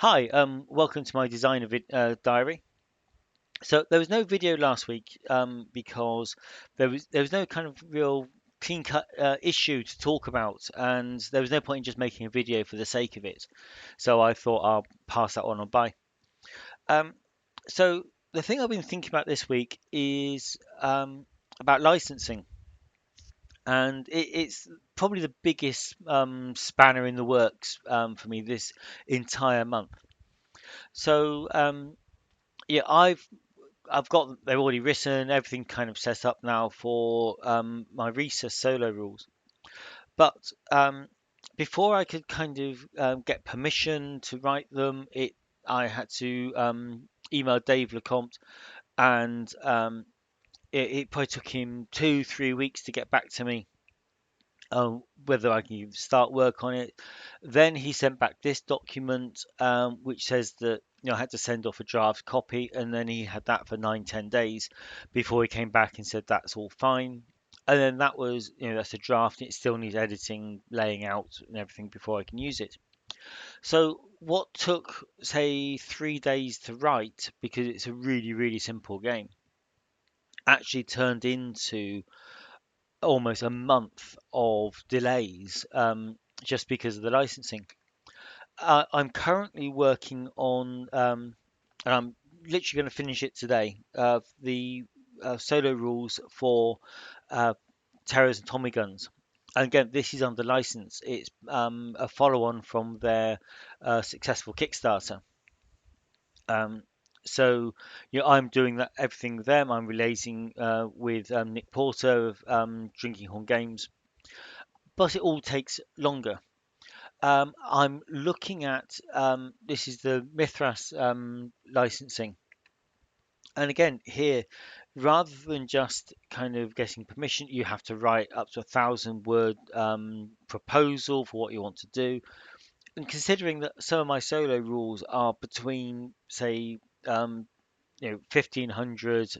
Hi, welcome to my designer diary. So there was no video last week because there was no kind of real clean cut issue to talk about, and there was no point in just making a video for the sake of it. So I thought I'll pass that on by. Um, so the thing I've been thinking about this week is about licensing, and it's probably the biggest spanner in the works for me this entire month. So yeah, I've got they're already written, everything kind of set up now for my Recess solo rules. But before I could kind of get permission to write them, it I had to email Dave Lecomte, and it probably took him 2, 3 weeks to get back to me whether I can even start work on it. Then he sent back this document, which says that I had to send off a draft copy, and then he had that for 9, 10 days before he came back and said that's all fine. And then that was, that's a draft. It still needs editing, laying out, and everything before I can use it. So what took, say, 3 days to write because it's a really, really simple game, actually turned into almost a month of delays just because of the licensing. I'm currently working on, and I'm literally going to finish it today, the solo rules for uh, Terrors and Tommy Guns. And again, this is under license. It's a follow-on from their successful Kickstarter. Um, so, I'm doing that everything with them. I'm relating with Nick Porter of Drinking Horn Games, but it all takes longer. I'm looking at this is the Mithras licensing, and again here, rather than just kind of getting permission, you have to write up to 1,000 word proposal for what you want to do. And considering that some of my solo rules are between, say, 1,500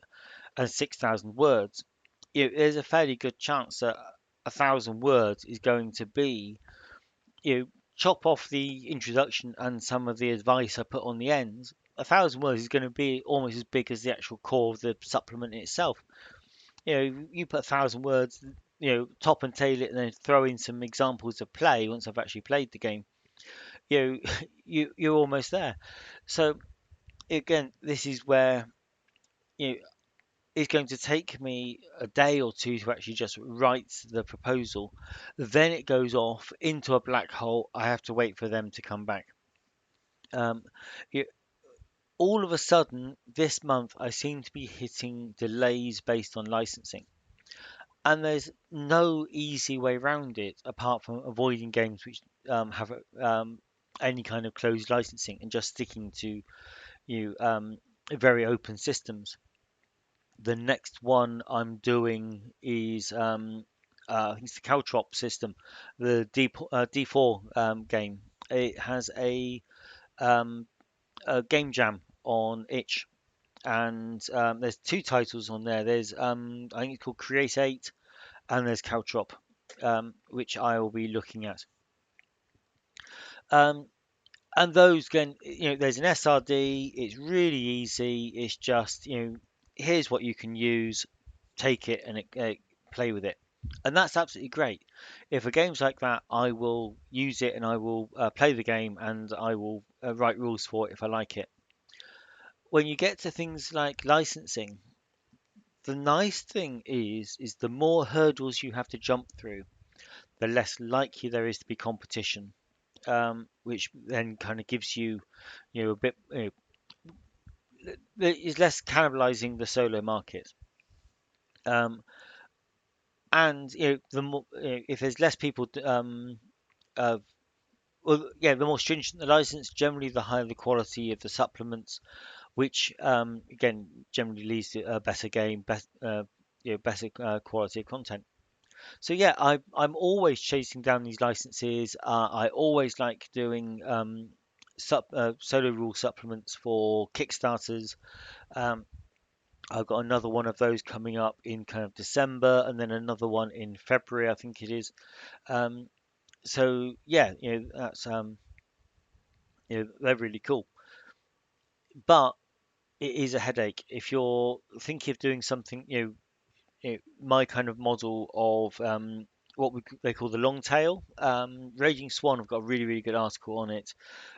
and 6,000 words, there's a fairly good chance that 1,000 words is going to be you know, chop off the introduction and some of the advice I put on the ends, 1,000 words is going to be almost as big as the actual core of the supplement itself. You put 1,000 words, top and tail it, and then throw in some examples of play once I've actually played the game. You're almost there. So again, this is where you know, it's going to take me a day or two to actually just write the proposal. Then it goes off into a black hole. I have to wait for them to come back. Um, you, all of a sudden, this month, I seem to be hitting delays based on licensing. And there's no easy way around it apart from avoiding games which have any kind of closed licensing and just sticking to very open systems. The next one I'm doing is I think it's the Caltrop system, the D4 game. It has um, a game jam on Itch, and there's two titles on there. There's I think it's called Create 8, and there's Caltrop, which I will be looking at. Um, and those again, there's an SRD. It's really easy. It's just here's what you can use, take it and play with it. And that's absolutely great. If a game's like that, I will use it and I will play the game and I will write rules for it if I like it. When you get to things like licensing, the nice thing is the more hurdles you have to jump through, the less likely there is to be competition, which then kind of gives you, a bit, is less cannibalizing the solo market. Um, and the more, if there's less people, uh, well, yeah, the more stringent the license, generally the higher the quality of the supplements, which again generally leads to a better game, better quality of content. So yeah, I'm always chasing down these licenses. I always like doing solo rule supplements for Kickstarters. Um, I've got another one of those coming up in kind of December, and then another one in February, I think it is. Um, so yeah, that's they're really cool, but it is a headache if you're thinking of doing something. My kind of model of they call the long tail. Raging Swan have got a really, really good article on it.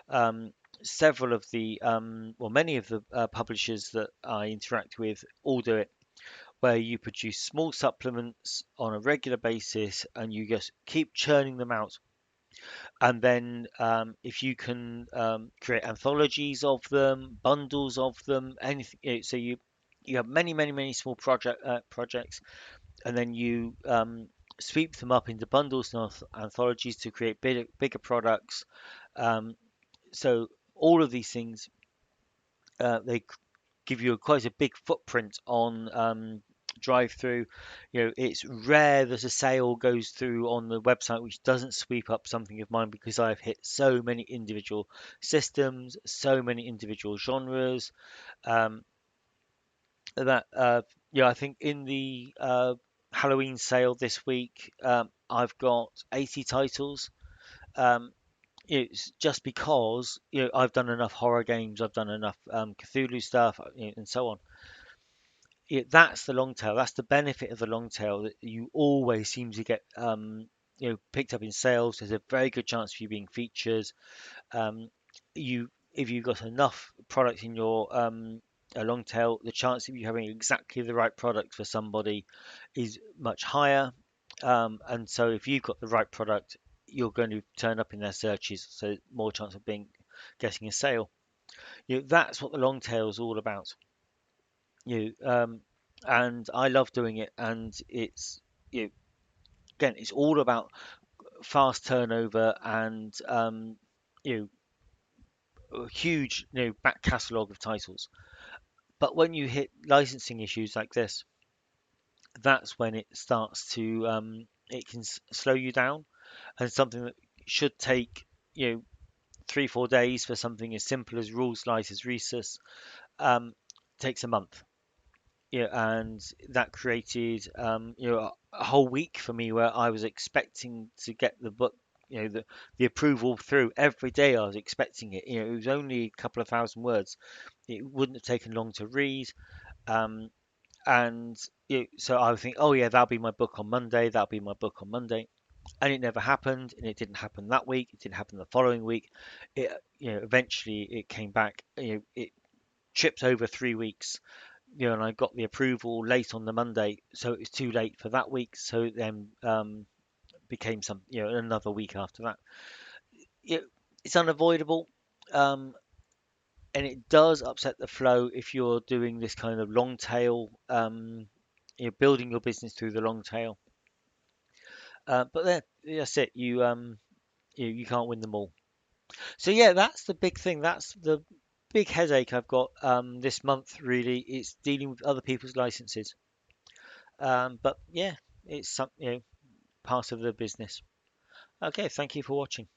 Um, Several of the, well, many of the publishers that I interact with all do it, where you produce small supplements on a regular basis and you just keep churning them out. And then if you can create anthologies of them, bundles of them, anything, so you have many, many, many small projects, and then you sweep them up into bundles and anthologies to create bigger products. Um, so all of these things, they give you quite a big footprint on drive through. It's rare that a sale goes through on the website which doesn't sweep up something of mine, because I've hit so many individual systems, so many individual genres, um, that I think in the Halloween sale this week, I've got 80 titles. Um, it's just because I've done enough horror games, I've done enough Cthulhu stuff, and so on. That's the long tail. That's the benefit of the long tail, that you always seem to get picked up in sales. There's a very good chance of you being features. Um, you If you've got enough product in your a long tail, the chance of you having exactly the right product for somebody is much higher. And so if you've got the right product, you're going to turn up in their searches, so more chance of being getting a sale. That's what the long tail is all about. You And I love doing it, and it's you know, again, it's all about fast turnover and you a huge back catalogue of titles. But when you hit licensing issues like this, that's when it starts to it can slow you down, and something that should take 3 4 days for something as simple as rules light as Rhesus takes a month. And that created a whole week for me where I was expecting to get the book, the approval through every day. I was expecting it. It was only a couple of thousand words. It wouldn't have taken long to read. Um, and so I would think, oh yeah, that'll be my book on Monday. That'll be my book on Monday. And it never happened, and it didn't happen that week. It didn't happen the following week. It, eventually it came back. It tripped over 3 weeks, and I got the approval late on the Monday, so it was too late for that week. So it then became another week after that. It, it's unavoidable, um, and it does upset the flow if you're doing this kind of long tail. You're building your business through the long tail, but then that's it. You can't win them all. So yeah, that's the big thing. That's the big headache I've got this month. Really, it's dealing with other people's licenses. But yeah, it's some part of the business. Okay, thank you for watching.